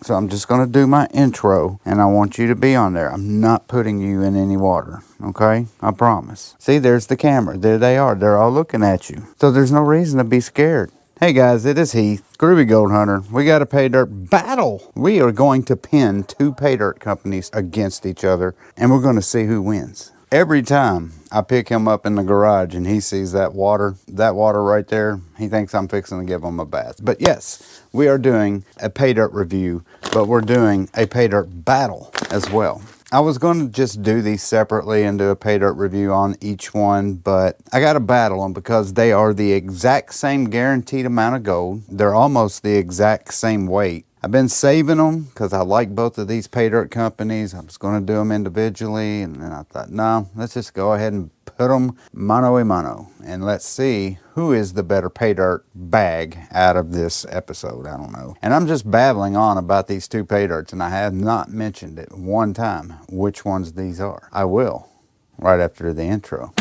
So I'm just going to do my intro, and I want you to be on there. I'm not putting you in any water, okay? I promise. See, there's the camera. There they are. They're all looking at you. So there's no reason to be scared. Hey guys, it is Heath, Groovy Gold Hunter. We got a pay dirt battle. We are going to pin two pay dirt companies against each other, and we're going to see who wins. Every time I pick him up in the garage and he sees that water right there, he thinks I'm fixing to give him a bath. But yes, we are doing a pay dirt review, but we're doing a pay dirt battle as well. I was going to just do these separately and do a pay dirt review on each one, but I got to battle them because they are the exact same guaranteed amount of gold. They're almost the exact same weight. I've been saving them because I like both of these pay dirt companies. I was going to do them individually, and then I thought, no, let's just go ahead and put them mano a mano, and let's see who is the better pay dirt bag out of this episode. I don't know. And I'm just babbling on about these two pay dirts, and I have not mentioned it one time which ones these are. I will right after the intro.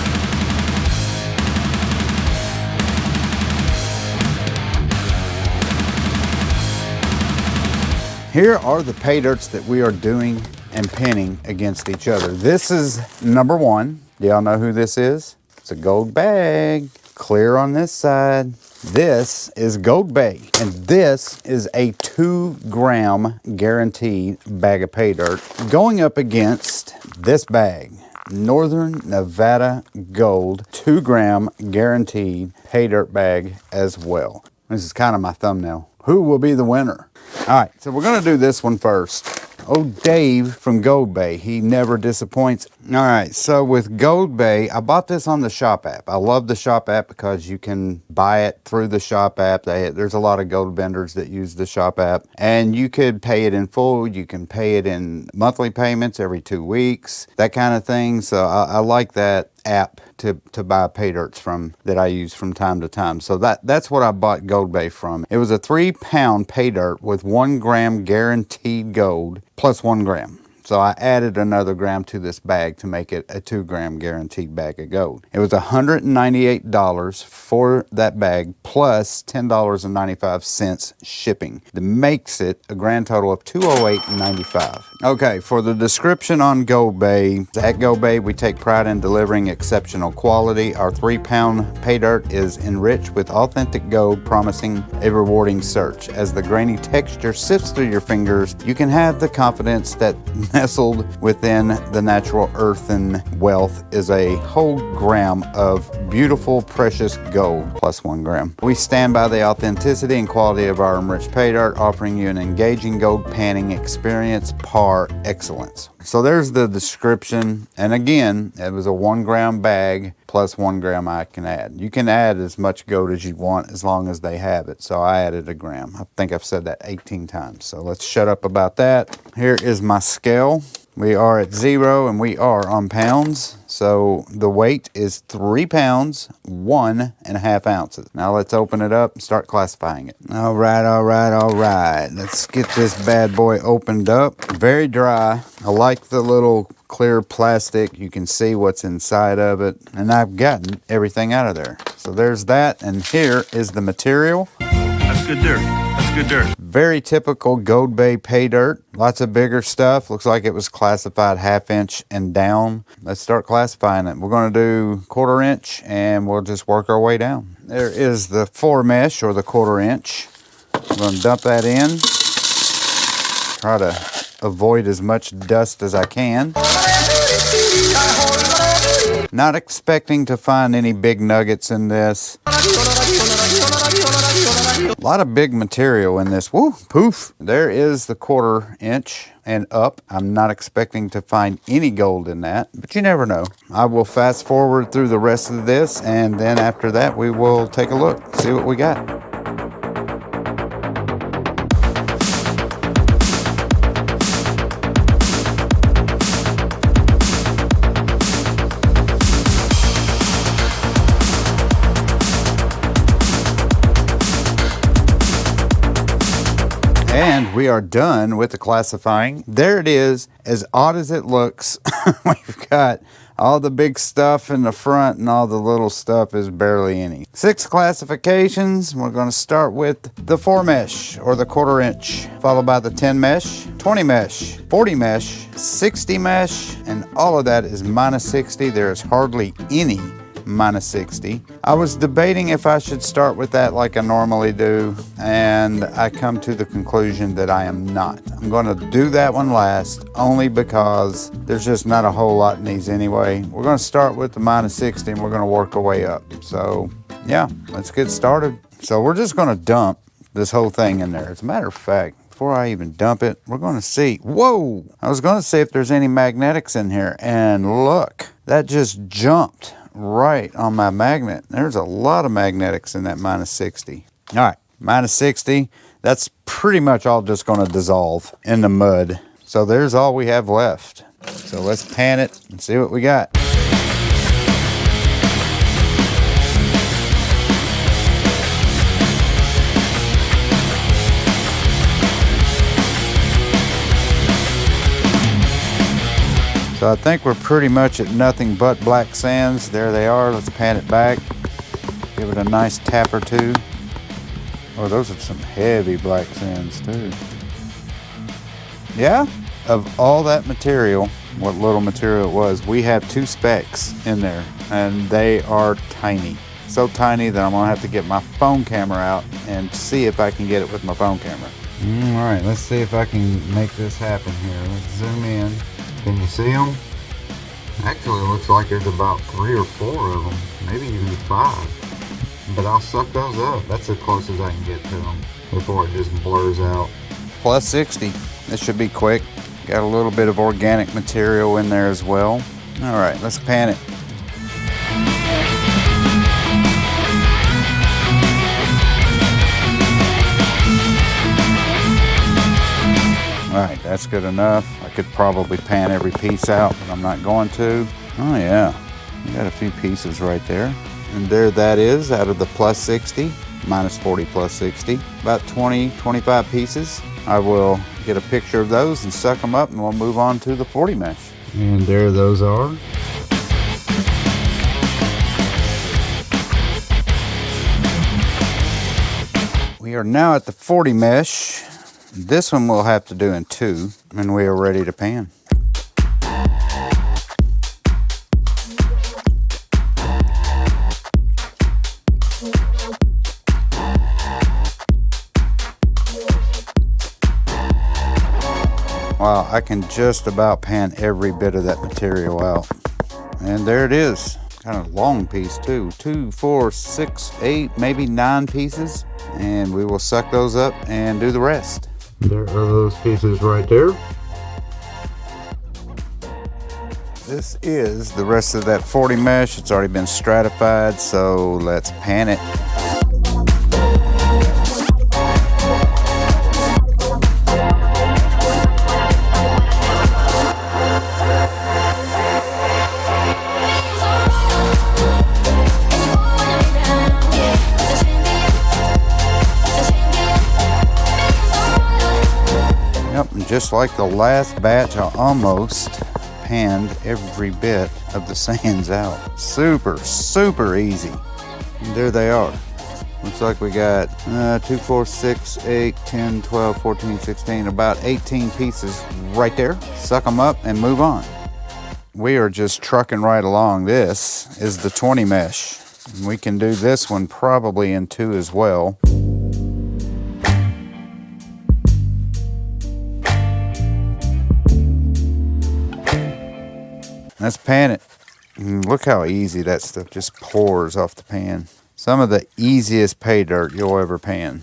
Here are the pay dirts that we are doing and pinning against each other. This is number one. Do y'all know who this is? It's a Goldbay. Clear on this side. This is Goldbay. And this is a 2 gram guaranteed bag of pay dirt going up against this bag. Northern Nevada Gold 2 gram guaranteed pay dirt bag as well. This is kind of my thumbnail. Who will be the winner? All right, so we're going to do this one first. Oh, Dave from Goldbay, he never disappoints. All right, so with Goldbay, I bought this on the shop app. I love the shop app because you can buy it through the shop app. There's a lot of gold vendors that use the shop app, and you could pay it in full. You can pay it in monthly payments every 2 weeks, that kind of thing. So I like that app to buy pay dirts from that I use from time to time. So that's what I bought Goldbay from. It was a 3-pound pay dirt with 1 gram guaranteed gold plus 1 gram. So I added another gram to this bag to make it a 2 gram guaranteed bag of gold. It was $198 for that bag plus $10.95 shipping. That makes it a grand total of $208.95. Okay, for the description on Goldbay, at Goldbay we take pride in delivering exceptional quality. Our 3-pound pay dirt is enriched with authentic gold, promising a rewarding search. As the grainy texture sifts through your fingers, you can have the confidence that nestled within the natural earthen wealth is a whole gram of beautiful, precious gold plus 1 gram. We stand by the authenticity and quality of our enriched pay dirt, offering you an engaging gold panning experience par excellence. So there's the description, and again, it was a 1 gram bag plus 1 gram I can add. You can add as much gold as you want as long as they have it. So I added 1 gram. I think I've said that 18 times. So let's shut up about that. Here is my scale. We are at 0 and we are on pounds. So the weight is 3 pounds, 1.5 ounces. Now let's open it up and start classifying it. All right. Let's get this bad boy opened up. Very dry. I like the little clear plastic. You can see what's inside of it. And I've gotten everything out of there. So there's that. And here is the material. That's good dirt. That's good dirt. Very typical Goldbay pay dirt. Lots of bigger stuff. Looks like it was classified 1/2 inch and down. Let's start classifying it. We're going to do 1/4 inch and we'll just work our way down. There is the 4 mesh or the 1/4 inch. I'm going to dump that in. Try to avoid as much dust as I can. Not expecting to find any big nuggets in this. A lot of big material in this. Woo, poof. There is the 1/4 inch and up. I'm not expecting to find any gold in that, but you never know. I will fast forward through the rest of this, and then after that, we will take a look, see what we got. And we are done with the classifying. There it is, as odd as it looks. We've got All the big stuff in the front and all the little stuff is barely any. 6 classifications. We're going to start with the 4 mesh or the 1/4 inch, followed by the 10 mesh, 20 mesh, 40 mesh, 60 mesh, and all of that is -60. There is hardly any -60. I was debating if I should start with that like I normally do, and I come to the conclusion that I am not. I'm going to do that one last only because there's just not a whole lot in these anyway. We're going to start with the -60 and we're going to work our way up. So yeah, let's get started. So we're just going to dump this whole thing in there. As a matter of fact, before I even dump it, we're going to see. Whoa! I was going to see if there's any magnetics in here, and look, that just jumped right on my magnet. There's a lot of magnetics in that -60. All right, -60. That's pretty much all just going to dissolve in the mud. So there's all we have left. So let's pan it and see what we got. So I think we're pretty much at nothing but black sands. There they are. Let's pan it back. Give it a nice tap or two. Oh, those are some heavy black sands too. Yeah, of all that material, what little material it was, we have 2 specks in there, and they are tiny. So tiny that I'm gonna have to get my phone camera out and see if I can get it with my phone camera. All right, let's see if I can make this happen here. Let's zoom in. Can you see them? Actually, it looks like there's about 3 or 4 of them, maybe even 5. But I'll suck those up. That's as close as I can get to them before it just blurs out. +60. This should be quick. Got a little bit of organic material in there as well. All right, let's pan it. All right, that's good enough. I could probably pan every piece out, but I'm not going to. Oh yeah, we got a few pieces right there. And there that is, out of the +60, -40 +60, about 20, 25 pieces. I will get a picture of those and suck them up, and we'll move on to the 40 mesh. And there those are. We are now at the 40 mesh. This one we'll have to do in 2, and we are ready to pan. Wow, I can just about pan every bit of that material out. And there it is. Kind of long piece too. 2, 4, 6, 8, maybe 9 pieces. And we will suck those up and do the rest. There are those pieces right there. This is the rest of that 40 mesh. It's already been stratified, so let's pan it. Yep, and just like the last batch, I almost panned every bit of the sands out. Super, super easy. And there they are. Looks like we got 2, 4, 6, 8, 10, 12, 14, 16, about 18 pieces right there. Suck them up and move on. We are just trucking right along. This is the 20 mesh. And we can do this one probably in 2 as well. Let's pan it. Look how easy that stuff just pours off the pan. Some of the easiest pay dirt you'll ever pan.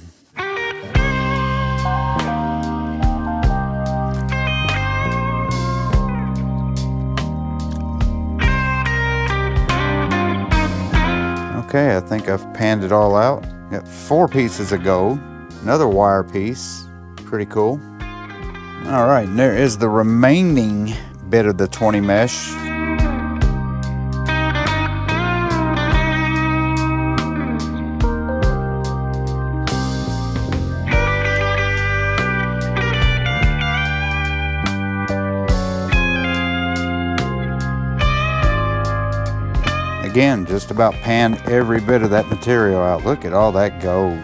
Okay, I think I've panned it all out. Got 4 pieces of gold, another wire piece, pretty cool. All right, and there is the remaining bit of the 20 mesh. again, just about panned every bit of that material out. Look at all that gold.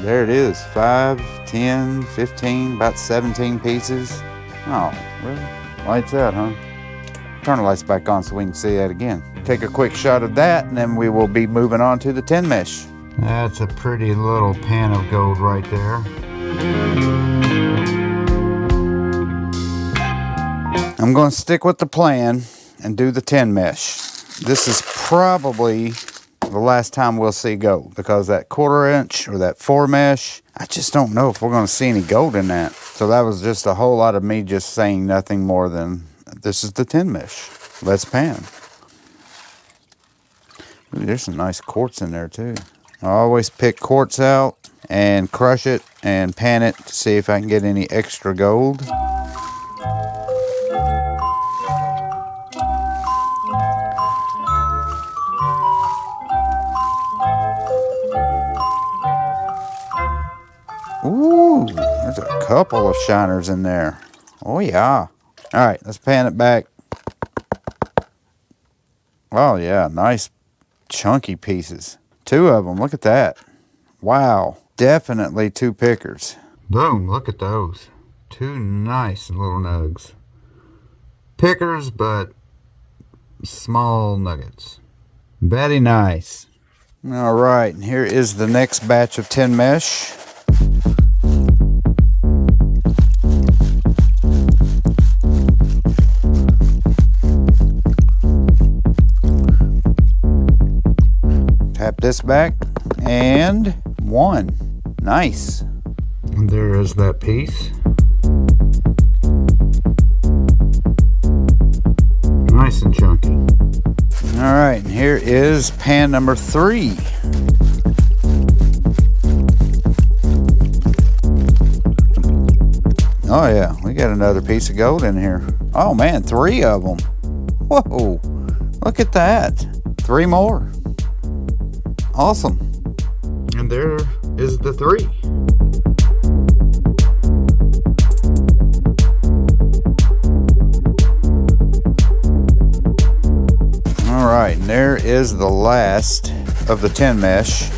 There it is, 5, 10, 15, about 17 pieces. Oh, really? Lights out, huh? Turn the lights back on so we can see that again. Take a quick shot of that, and then we will be moving on to the 10 mesh. That's a pretty little pan of gold right there. I'm going to stick with the plan and do the 10 mesh. This is probably the last time we'll see gold, because that 1/4 inch or that 4 mesh, I just don't know if we're going to see any gold in that. So that was just a whole lot of me just saying nothing more than, this is the 10 mesh. Let's pan. Ooh, there's some nice quartz in there too. I always pick quartz out and crush it and pan it to see if I can get any extra gold. Ooh, there's a couple of shiners in there. Oh yeah. All right, let's pan it back. Oh yeah, nice chunky pieces. 2 of them, look at that. Wow, definitely 2 pickers. Boom, look at those. 2 nice little nugs. Pickers, but small nuggets. Very nice. All right, and here is the next batch of 10 mesh. Tap this back, and 1. Nice. And there is that piece. Nice and chunky. All right, and here is pan number 3. Oh yeah, we got another piece of gold in here. Oh man, 3 of them. Whoa, look at that. 3 more. Awesome. And there is the 3. All right, and there is the last of the 10 mesh.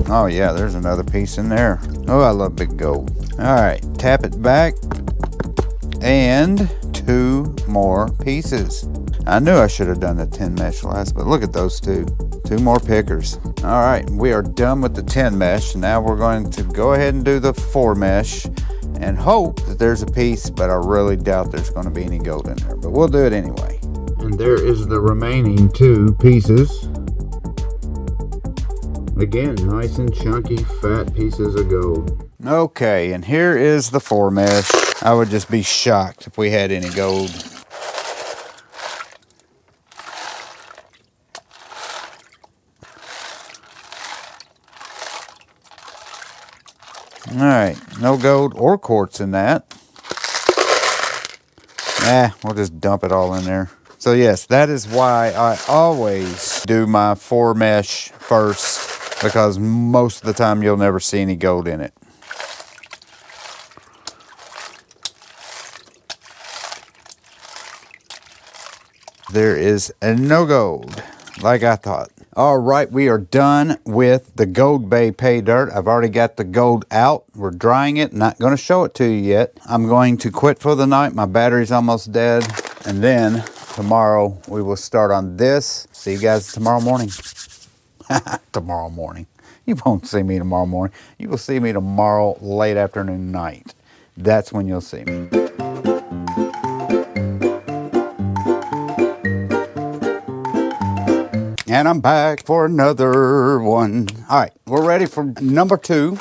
Oh yeah, there's another piece in there. Oh, I love big gold. All right, tap it back, and 2 more pieces. I knew I should have done the 10 mesh last, but look at those 2. 2 more pickers. All right, we are done with the 10 mesh. Now we're going to go ahead and do the 4 mesh and hope that there's a piece, but I really doubt there's going to be any gold in there, but we'll do it anyway. And there is the remaining 2 pieces. Again, nice and chunky, fat pieces of gold. Okay, and here is the 4 mesh. I would just be shocked if we had any gold. All right, no gold or quartz in that. We'll just dump it all in there. So yes, that is why I always do my 4 mesh first, because most of the time you'll never see any gold in it. There is no gold, like I thought. All right, we are done with the Goldbay pay dirt. I've already got the gold out. We're drying it. Not going to show it to you yet. I'm going to quit for the night. My battery's almost dead. And then tomorrow we will start on this. See you guys tomorrow morning. Tomorrow morning. You won't see me tomorrow morning. You will see me tomorrow late afternoon night. That's when you'll see me. And I'm back for another one. All right, we're ready for number 2.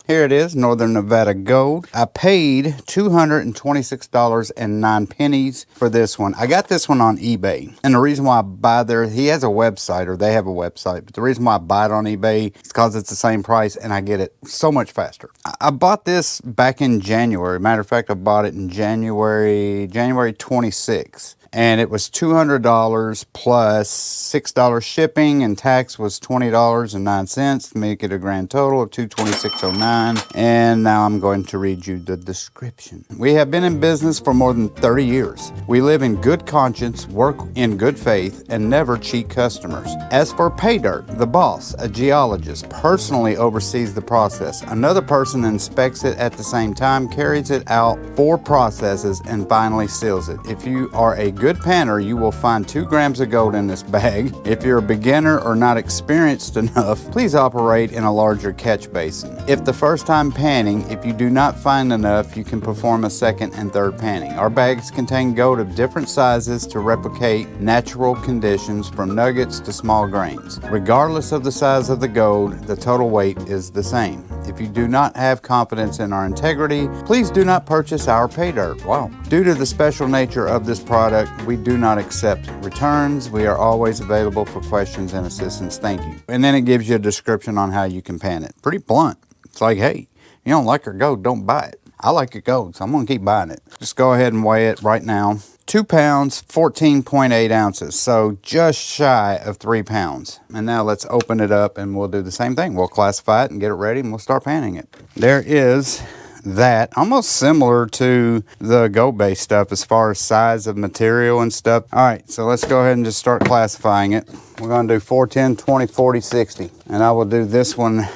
Here it is, Northern Nevada Gold. I paid $226.09 for this one. I got this one on eBay. And the reason why I buy there, he has a website, or they have a website. But the reason why I buy it on eBay is because it's the same price and I get it so much faster. I bought this back in January. Matter of fact, I bought it in January 26th. and it was $200 plus $6 shipping, and tax was $20.09 to make it a grand total of $226.09. And now I'm going to read you the description. We have been in business for more than 30 years. We live in good conscience, work in good faith, and never cheat customers. As for pay dirt, the boss, a geologist, personally oversees the process. Another person inspects it at the same time, carries it out for processes, and finally seals it. If you are a good panner, you will find 2 grams of gold in this bag. If you're a beginner or not experienced enough, please operate in a larger catch basin. If the first time panning, if you do not find enough, you can perform a second and third panning. Our bags contain gold of different sizes to replicate natural conditions from nuggets to small grains. Regardless of the size of the gold, the total weight is the same. If you do not have confidence in our integrity, please do not purchase our pay dirt. Wow. Due to the special nature of this product, we do not accept returns. We are always available for questions and assistance. Thank you. And then it gives you a description on how you can pan it. Pretty blunt. It's like, hey, you don't like your gold, don't buy it. I like your gold, so I'm gonna keep buying it. Just go ahead and weigh it right now. 2 pounds, 14.8 ounces, so just shy of 3 pounds. And now let's open it up and we'll do the same thing. We'll classify it and get it ready and we'll start panning it. There is that, almost similar to the Goldbay stuff as far as size of material and stuff. All right, so let's go ahead and just start classifying it. We're gonna do 4, 10, 20, 40, 60. And I will do this one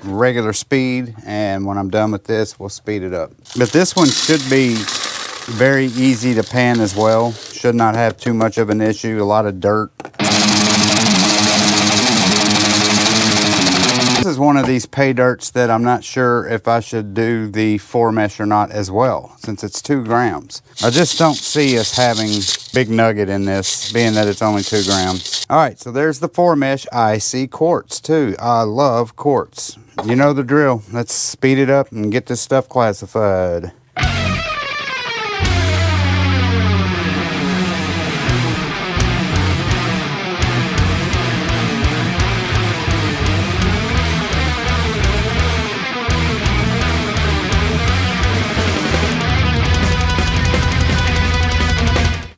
regular speed, and when I'm done with this, we'll speed it up. But this one should be very easy to pan as well. Should not have too much of an issue. A lot of dirt. This is one of these pay dirts that I'm not sure if I should do the 4 mesh or not as well, since it's 2 grams. I just don't see us having big nugget in this, being that it's only 2 grams. All right, so there's the 4 mesh. I see quartz too. I love quartz. You know the drill. Let's speed it up and get this stuff classified.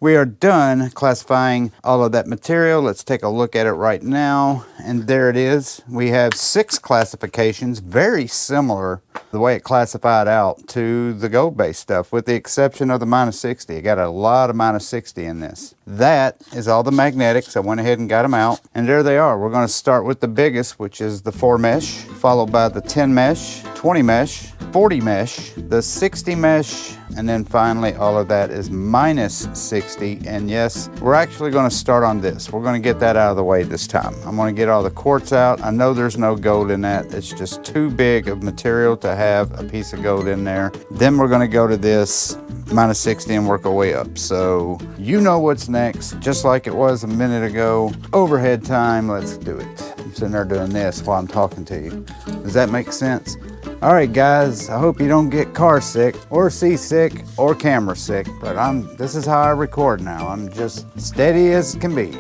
We are done classifying all of that material. Let's take a look at it right now. And there it is. We have 6 classifications, very similar the way it classified out to the Goldbay stuff, with the exception of the -60. I got a lot of -60 in this. That is all the magnetics. I went ahead and got them out. And there they are. We're going to start with the biggest, which is the 4 mesh, followed by the 10 mesh, 20 mesh, 40 mesh, the 60 mesh, and then finally all of that is -60. And yes, we're actually going to start on this. We're going to get that out of the way this time. I'm going to get all the quartz out. I know there's no gold in that. It's just too big of material to have a piece of gold in there. Then we're going to go to this -60 and work our way up. So you know what's next, just like it was a minute ago. Overhead time. Let's do it. I'm sitting there doing this while I'm talking to you. Does that make sense? All right, guys, I hope you don't get car sick or seasick or camera sick, but this is how I record now. I'm just steady as can be.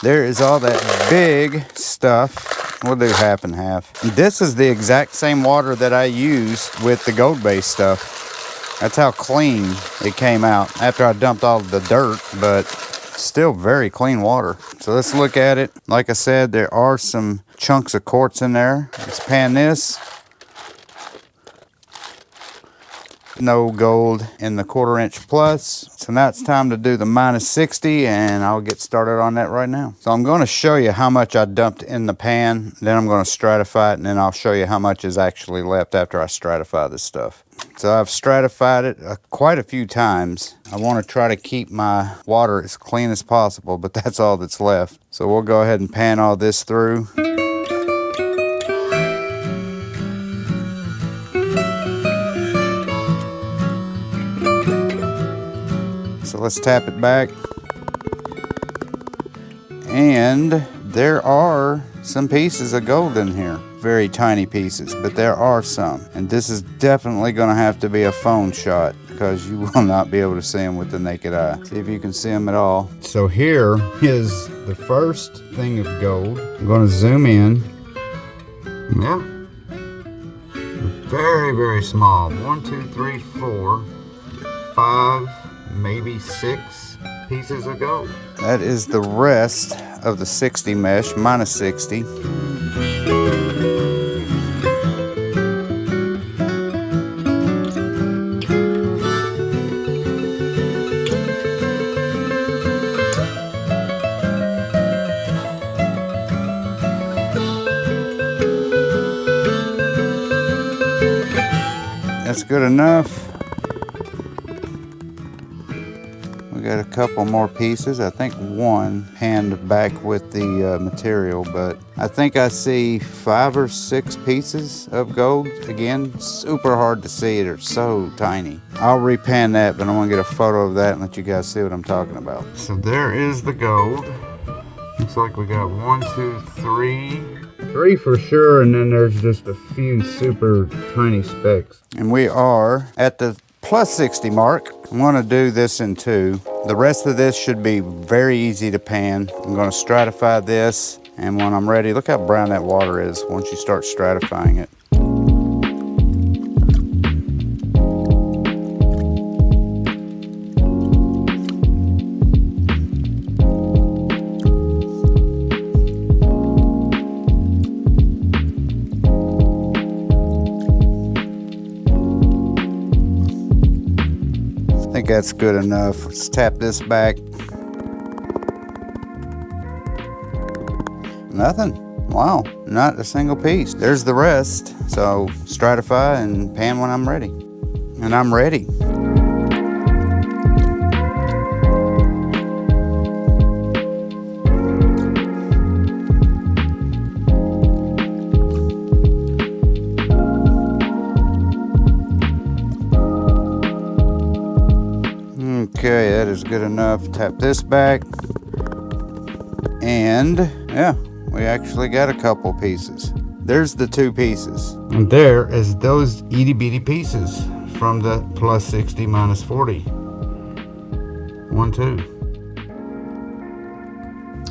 There is all that big stuff. We'll do half and half. This is the exact same water that I use with the Goldbay stuff. That's how clean it came out after I dumped all the dirt, but still very clean water. So let's look at it. Like I said, there are some chunks of quartz in there. Let's pan this. No gold in the 1/4 inch plus. So now it's time to do the -60, and I'll get started on that right now. So I'm going to show you how much I dumped in the pan, then I'm going to stratify it, and then I'll show you how much is actually left after I stratify this stuff. So I've stratified it quite a few times. I want to try to keep my water as clean as possible, but that's all that's left. So we'll go ahead and pan all this through. So let's tap it back. And there are some pieces of gold in here. Very tiny pieces, but there are some. And this is definitely going to have to be a phone shot, because you will not be able to see them with the naked eye. See if you can see them at all. So here is the first thing of gold. I'm going to zoom in. Yeah. Very, very small. 1, 2, 3, 4, 5, maybe 6 pieces of gold. That is the rest of the 60 mesh, minus 60. That's good enough. We got a couple more pieces. I think one hand back with the material, but I think I see 5 or 6 pieces of gold. Again, super hard to see. They're so tiny. I'll repan that, but I want to get a photo of that and let you guys see what I'm talking about. So there is the gold. Looks like we got 1, 2, 3. 3 for sure, and then there's just a few super tiny specks. And we are at the plus 60 mark. I'm gonna do this in 2. The rest of this should be very easy to pan. I'm gonna stratify this, and when I'm ready, look how brown that water is once you start stratifying it. I think that's good enough. Let's tap this back. Nothing. Wow, not a single piece. There's the rest. So stratify and pan when I'm ready. And I'm ready. Okay, that is good enough. Tap this back. And yeah, we actually got a couple pieces. There's the 2 pieces. And there is those itty bitty pieces from the plus 60 minus 40. 1, 2.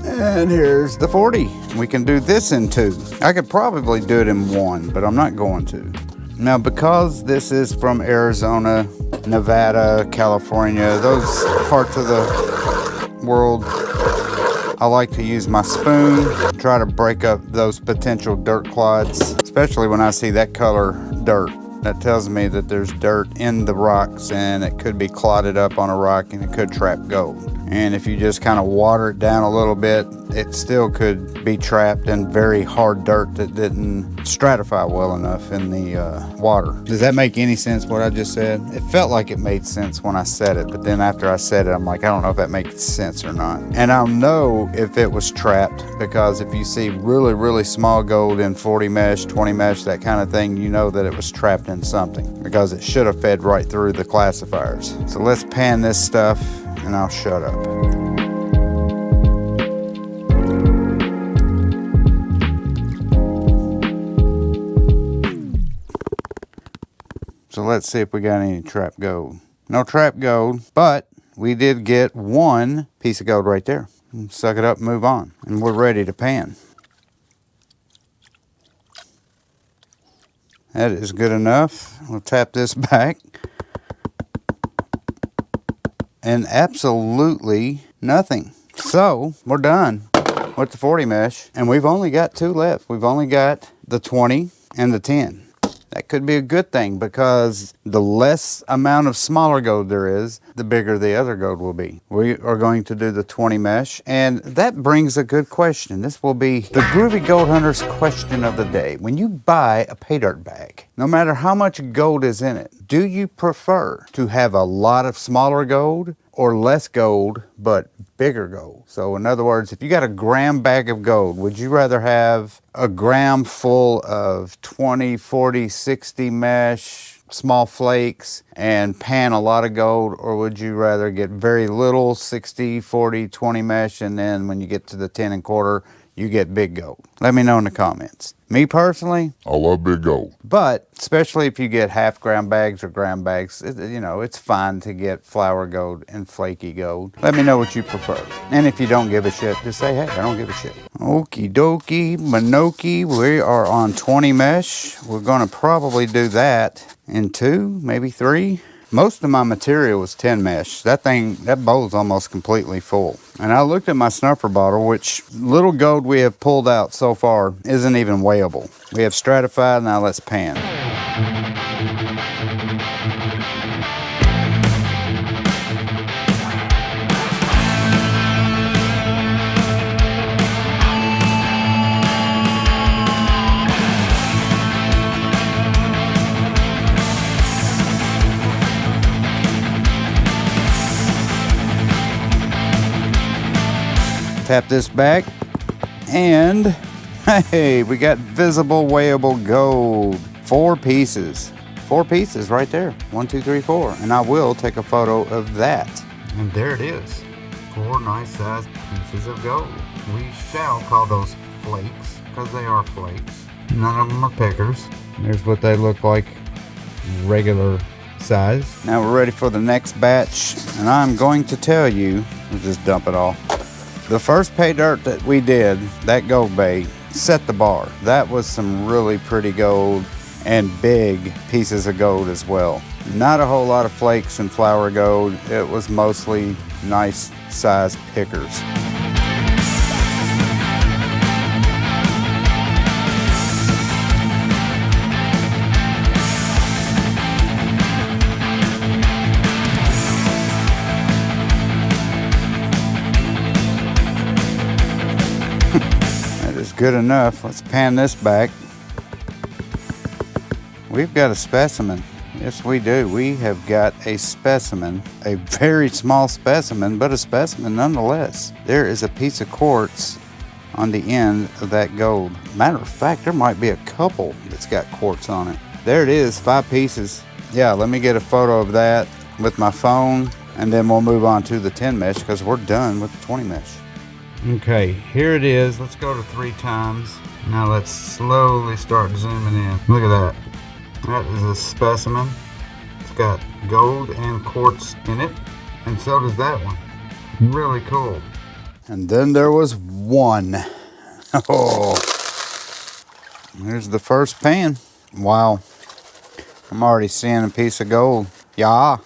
And here's the 40. We can do this in 2. I could probably do it in 1, but I'm not going to. Now, because this is from Arizona, Nevada, California, those parts of the world, I like to use my spoon, try to break up those potential dirt clods, especially when I see that color dirt. That tells me that there's dirt in the rocks and it could be clotted up on a rock and it could trap gold. And if you just kind of water it down a little bit, it still could be trapped in very hard dirt that didn't stratify well enough in the water. Does that make any sense what I just said? It felt like it made sense when I said it, but then after I said it, I'm like, I don't know if that makes sense or not. And I'll know if it was trapped because if you see really, really small gold in 40 mesh, 20 mesh, that kind of thing, you know that it was trapped in something because it should have fed right through the classifiers. So let's pan this stuff and I'll shut up. So let's see if we got any trap gold. No trap gold, but we did get 1 piece of gold right there. Suck it up and move on. And we're ready to pan. That is good enough. We'll tap this back. And absolutely nothing. So we're done with the 40 mesh, and we've only got 2 left. We've only got the 20 and the 10. That could be a good thing because the less amount of smaller gold there is, the bigger the other gold will be. We are going to do the 20 mesh, and that brings a good question. This will be the Groovy Gold Hunter's question of the day. When you buy a pay dirt bag, no matter how much gold is in it, do you prefer to have a lot of smaller gold or less gold but bigger gold? So in other words, if you got a gram bag of gold, would you rather have a gram full of 20, 40, 60 mesh, small flakes, and pan a lot of gold, or would you rather get very little 60, 40, 20 mesh, and then when you get to the 10 and quarter, you get big gold? Let me know in the comments. Me personally, I love big gold. But especially if you get half gram bags or gram bags, you know, it's fine to get flour gold and flaky gold. Let me know what you prefer. And if you don't give a shit, just say, hey, I don't give a shit. Okie dokie, Minoki, we are on 20 mesh. We're gonna probably do that in 2, maybe 3. Most of my material was 10 mesh. That bowl's almost completely full. And I looked at my snuffer bottle, which little gold we have pulled out so far isn't even weighable. We have stratified, now let's pan. Tap this back, and hey, we got visible weighable gold. 4 pieces. 4 pieces right there. 1, 2, 3, 4. And I will take a photo of that. And there it is. 4 nice sized pieces of gold. We shall call those flakes, because they are flakes. None of them are pickers. There's what they look like, regular size. Now we're ready for the next batch, and I'm going to tell you, we'll just dump it all. The first pay dirt that we did, that Goldbay, set the bar. That was some really pretty gold and big pieces of gold as well. Not a whole lot of flakes and flour gold. It was mostly nice size pickers. Good enough. Let's pan this back. We've got a specimen. Yes, we do. We have got a specimen, a very small specimen, but a specimen nonetheless. There is a piece of quartz on the end of that gold. Matter of fact, there might be a couple that's got quartz on it. There it is, 5 pieces. Yeah, let me get a photo of that with my phone, and then we'll move on to the 10 mesh because we're done with the 20 mesh. Okay, here it is. Let's go to 3 times. Now let's slowly start zooming in. Look at that. That is a specimen. It's got gold and quartz in it, and so does that one. Really cool. And then there was one. Oh, here's the first pan. Wow. I'm already seeing a piece of gold. Yeah.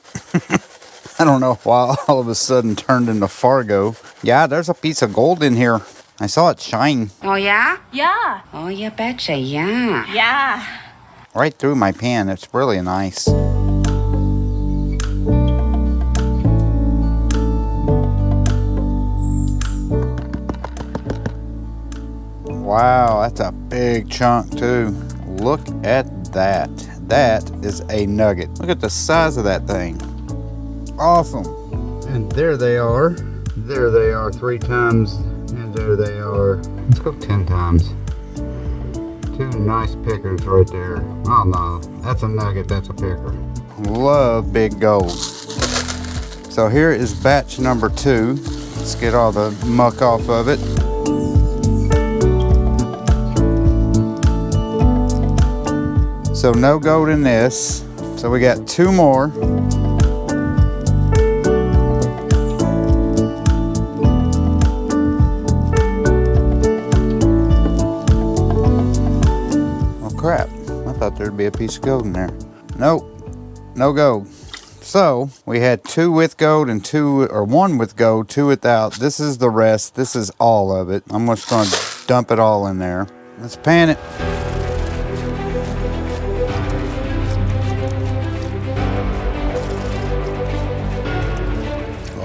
I don't know why all of a sudden turned into Fargo. Yeah, there's a piece of gold in here. I saw it shine. Oh, yeah? Yeah. Oh, you betcha, yeah. Yeah. Right through my pan. It's really nice. Wow, that's a big chunk too. Look at that. That is a nugget. Look at the size of that thing. Awesome. And there they are. There they are 3 times. And there they are. Let's go 10 times. 2 nice pickers right there. Oh no, that's a nugget, that's a picker. Love big gold. So here is batch number 2. Let's get all the muck off of it. So no gold in this. So we got 2 more. Oh crap, I thought there'd be a piece of gold in there. Nope, no gold. So we had 2 with gold and 1 with gold, 2 without. This is the rest, this is all of it. I'm just gonna dump it all in there. Let's pan it.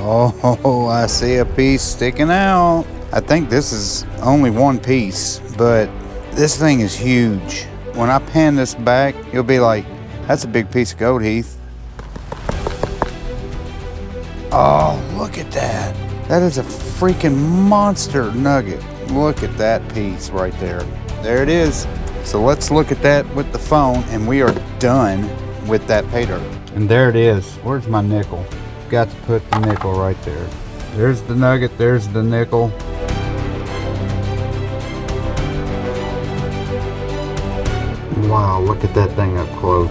Oh, I see a piece sticking out. I think this is only 1 piece, but this thing is huge. When I pan this back, you'll be like, that's a big piece of gold, Heath. Oh, look at that. That is a freaking monster nugget. Look at that piece right there. There it is. So let's look at that with the phone, and we are done with that pay dirt. And there it is. Where's my nickel? Got to put the nickel right there. There's the nugget, there's the nickel. Wow, look at that thing up close.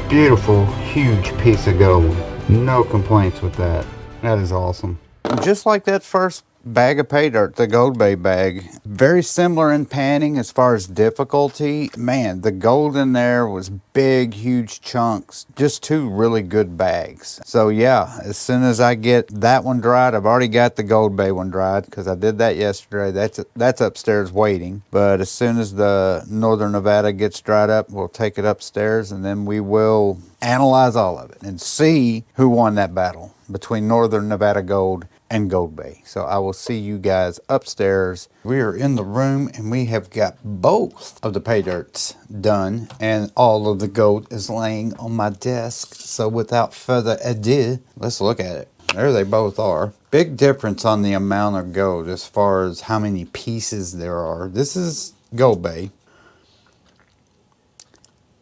Beautiful, huge piece of gold. No complaints with that. That is awesome. And just like that first bag of pay dirt, the Goldbay bag. Very similar in panning as far as difficulty. Man, the gold in there was big, huge chunks. Just two really good bags. So yeah, as soon as I get that one dried, I've already got the Goldbay one dried because I did that yesterday. That's upstairs waiting. But as soon as the Northern Nevada gets dried up, we'll take it upstairs and then we will analyze all of it and see who won that battle between Northern Nevada Gold and Goldbay. So I will see you guys upstairs. We are in the room and we have got both of the pay dirts done and all of the gold is laying on my desk. So without further ado, let's look at it. There they both are. Big difference on the amount of gold as far as how many pieces there are. This is Goldbay.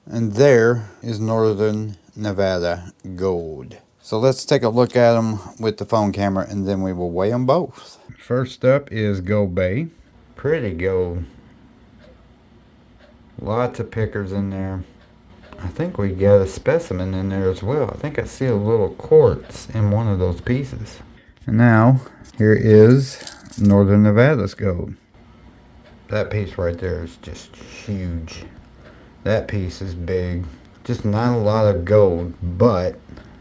And there is Northern Nevada Gold. So let's take a look at them with the phone camera and then we will weigh them both. First up is Goldbay. Pretty gold. Lots of pickers in there. I think we got a specimen in there as well. I think I see a little quartz in one of those pieces. And now, here is Northern Nevada's gold. That piece right there is just huge. That piece is big. Just not a lot of gold, but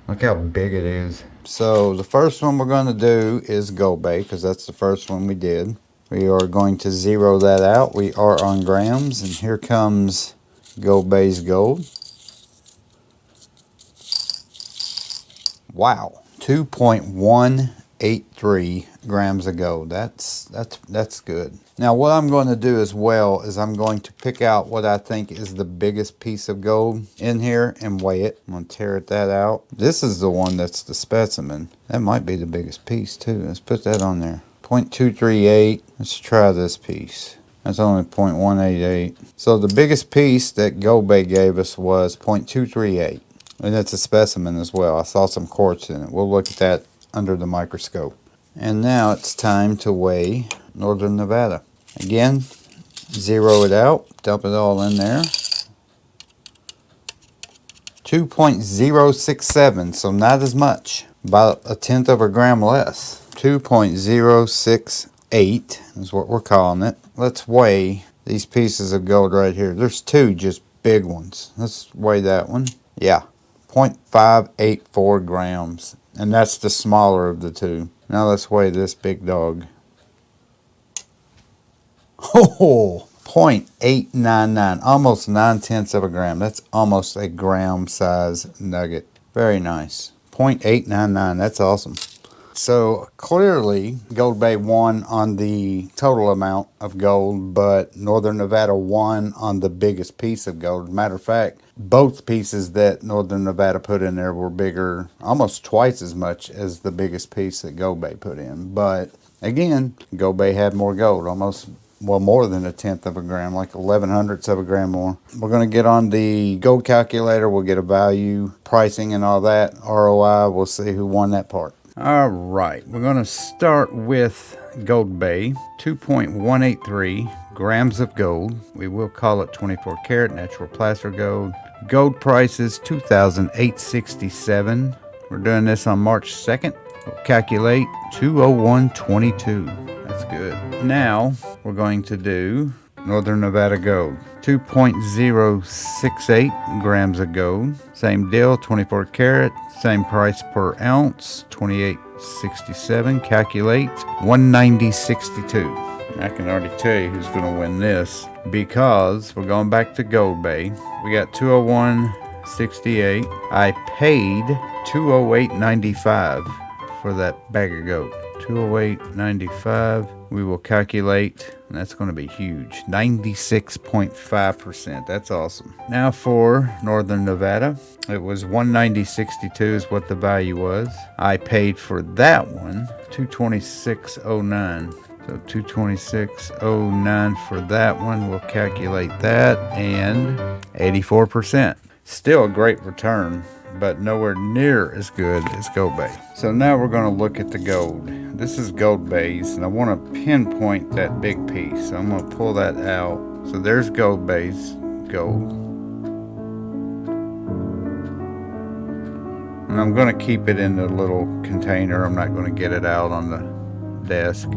look how big it is. So the first one we're going to do is Goldbay because that's the first one we did. We are going to zero that out. We are on grams and here comes Goldbay's gold. Wow, 2.183 grams of gold. That's good. Now what I'm going to do as well is I'm going to pick out what I think is the biggest piece of gold in here and weigh it. I'm going to tear that out. This is the one that's the specimen. That might be the biggest piece too. Let's put that on there. 0.238. Let's try this piece. That's only 0.188. So the biggest piece that Goldbay gave us was 0.238. And that's a specimen as well. I saw some quartz in it. We'll look at that under the microscope. And now it's time to weigh Northern Nevada. Again, zero it out, dump it all in there. 2.067, so not as much. About a tenth of a gram less. 2.068 is what we're calling it. Let's weigh these pieces of gold right here. There's two just big ones. Let's weigh that one. Yeah. 0.584 grams, and that's the smaller of the two. Now let's weigh this big dog. Oh, 0.899, almost 9/10 of a gram. That's almost a gram size nugget. Very nice. 0.899, that's awesome. So clearly Goldbay won on the total amount of gold, but Northern Nevada won on the biggest piece of gold. Matter of fact, both pieces that Northern Nevada put in there were bigger, almost twice as much as the biggest piece that Goldbay put in. But again, Goldbay had more gold, almost, well, more than a tenth of a gram, like 11/100ths of a gram more. We're going to get on the gold calculator. We'll get a value, pricing and all that, ROI. We'll see who won that part. All right, we're going to start with Goldbay, 2.183 grams of gold. We will call it 24 karat natural placer gold. Gold price is $2,867. We're doing this on March 2nd. We'll calculate 201.22. That's good. Now we're going to do Northern Nevada gold, 2.068 grams of gold. Same deal, 24 karat, same price per ounce, $28.67. Calculate 190.62. I can already tell you who's going to win this because we're going back to Goldbay. We got 201.68. I paid 208.95 for that bag of gold. 208.95. We will calculate, and that's going to be huge, 96.5%. That's awesome. Now for Northern Nevada, it was 190.62 is what the value was. I paid for that one 226.09. So 226.09 for that one. We'll calculate that, and 84%. Still a great return, but nowhere near as good as Goldbay. So now we're going to look at the gold. This is Goldbay's, and I want to pinpoint that big piece. So I'm going to pull that out. So there's Goldbay's gold. And I'm going to keep it in the little container. I'm not going to get it out on the desk.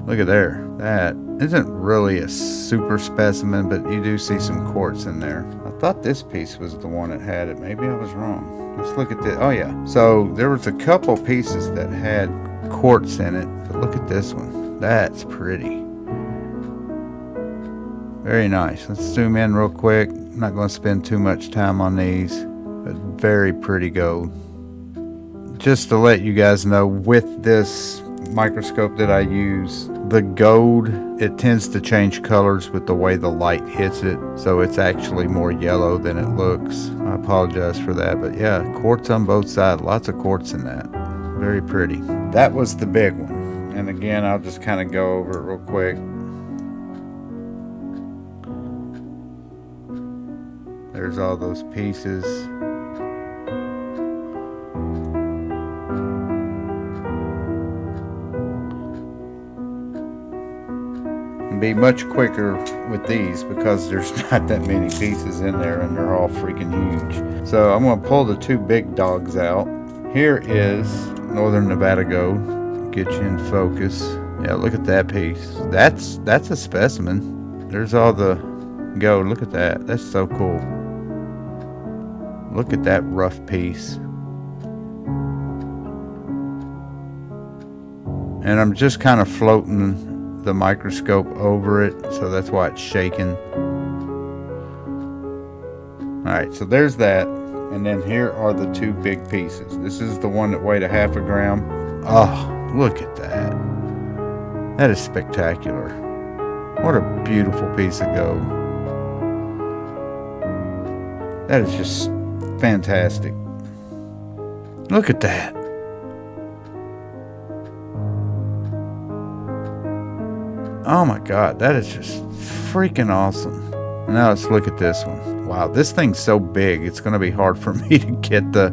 Look at there. That isn't really a super specimen, but you do see some quartz in there. I thought this piece was the one that had it. Maybe I was wrong. Let's look at this. Oh yeah. So there was a couple pieces that had quartz in it, but look at this one. That's pretty. Very nice. Let's zoom in real quick. I'm not going to spend too much time on these, but very pretty gold. Just to let you guys know, with this microscope that I use, the gold, it tends to change colors with the way the light hits it, so it's actually more yellow than it looks. I apologize for that, but yeah, quartz on both sides. Lots of quartz in that. Very pretty. That was the big one, and again, I'll just kind of go over it real quick. There's all those pieces. Be much quicker with these because there's not that many pieces in there and they're all freaking huge. So I'm going to pull the two big dogs out. Here is Northern Nevada gold. Get you in focus. Yeah, look at that piece. That's a specimen. There's all the gold. Look at that. That's so cool. Look at that rough piece. And I'm just kind of floating the microscope over it, so that's why it's shaking. Alright, so there's that, and then here are the two big pieces. This is the one that weighed a half a gram. Oh, look at that. That is spectacular. What a beautiful piece of gold. That is just fantastic. Look at that. Oh my God, that is just freaking awesome. Now let's look at this one. Wow, this thing's so big, it's going to be hard for me to get the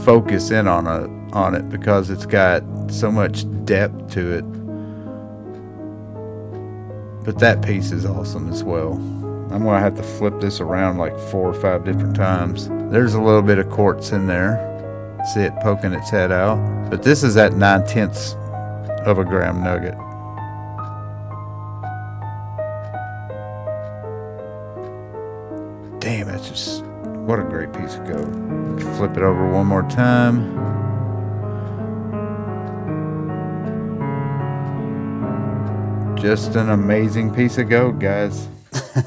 focus in on it because it's got so much depth to it. But that piece is awesome as well. I'm going to have to flip this around like 4 or 5 different times. There's a little bit of quartz in there. See it poking its head out. But this is at 9/10 of a gram nugget. Damn, that's just, what a great piece of gold. Flip it over one more time. Just an amazing piece of gold, guys.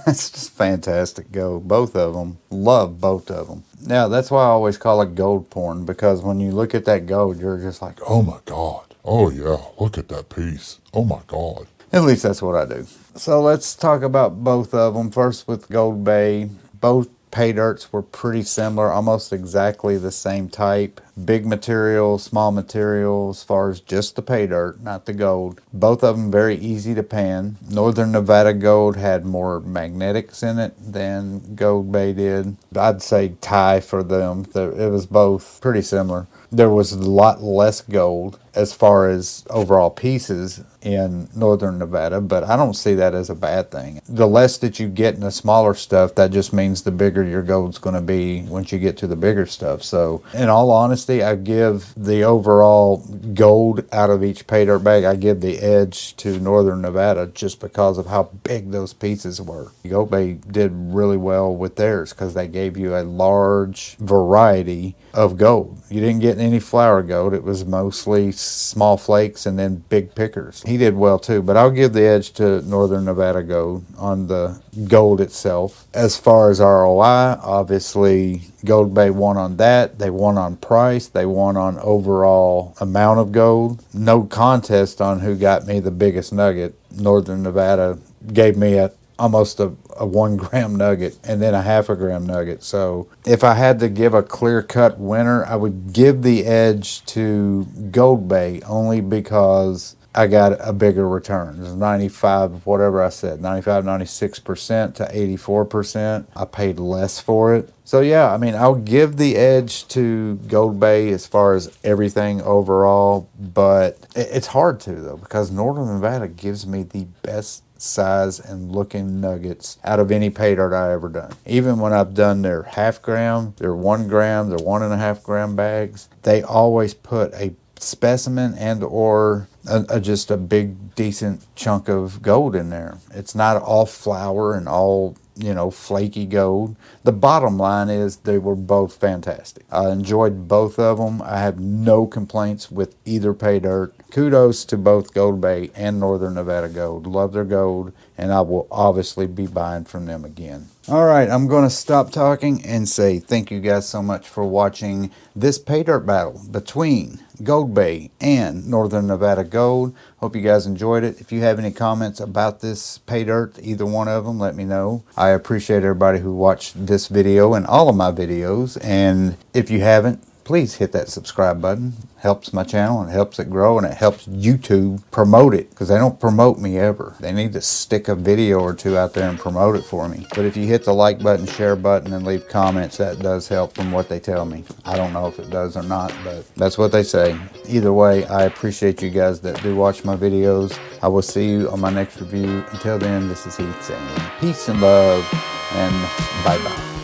It's just fantastic gold. Both of them. Love both of them. Now, that's why I always call it gold porn, because when you look at that gold, you're just like, oh my God. Oh yeah, look at that piece. Oh my God. At least that's what I do. So let's talk about both of them. First with Goldbay. Both pay dirts were pretty similar, almost exactly the same type. Big material, small material as far as just the pay dirt, not the gold. Both of them very easy to pan. Northern Nevada gold had more magnetics in it than Goldbay did. I'd say tie for them. It was both pretty similar. There was a lot less gold as far as overall pieces in Northern Nevada, but I don't see that as a bad thing. The less that you get in the smaller stuff, that just means the bigger your gold's going to be once you get to the bigger stuff. So in all honesty, I give the overall gold out of each pay dirt bag, I give the edge to Northern Nevada just because of how big those pieces were. Goldbay did really well with theirs because they gave you a large variety of gold. You didn't get any flour gold. It was mostly small flakes and then big pickers. He did well too, but I'll give the edge to Northern Nevada gold on the gold itself. As far as ROI, obviously Goldbay won on that. They won on price. They won on overall amount of gold. No contest on who got me the biggest nugget. Northern Nevada gave me almost a 1 gram nugget and then a half a gram nugget. So if I had to give a clear-cut winner, I would give the edge to Goldbay only because I got a bigger return. It was 95, whatever I said, 95, 96% to 84%. I paid less for it. So yeah, I mean, I'll give the edge to Goldbay as far as everything overall, but it's hard to though, because Northern Nevada gives me the best size and looking nuggets out of any pay dirt I ever done. Even when I've done their half gram, their 1 gram, their 1.5 gram bags, they always put a specimen and or just a big, decent chunk of gold in there. It's not all flour and all, you know, flaky gold. The bottom line is they were both fantastic. I enjoyed both of them. I have no complaints with either pay dirt. Kudos to both Goldbay and Northern Nevada Gold. Love their gold, and I will obviously be buying from them again. All right, I'm going to stop talking and say thank you guys so much for watching this pay dirt battle between Goldbay and Northern Nevada Gold. Hope you guys enjoyed it. If you have any comments about this pay dirt, either one of them, let me know. I appreciate everybody who watched this video and all of my videos. And if you haven't, please hit that subscribe button. Helps my channel and helps it grow, and it helps YouTube promote it, because they don't promote me ever. They need to stick a video or two out there and promote it for me. But if you hit the like button, share button, and leave comments, that does help from what they tell me. I don't know if it does or not, but that's what they say. Either way, I appreciate you guys that do watch my videos. I will see you on my next review. Until then, this is Heath saying peace and love, and bye-bye.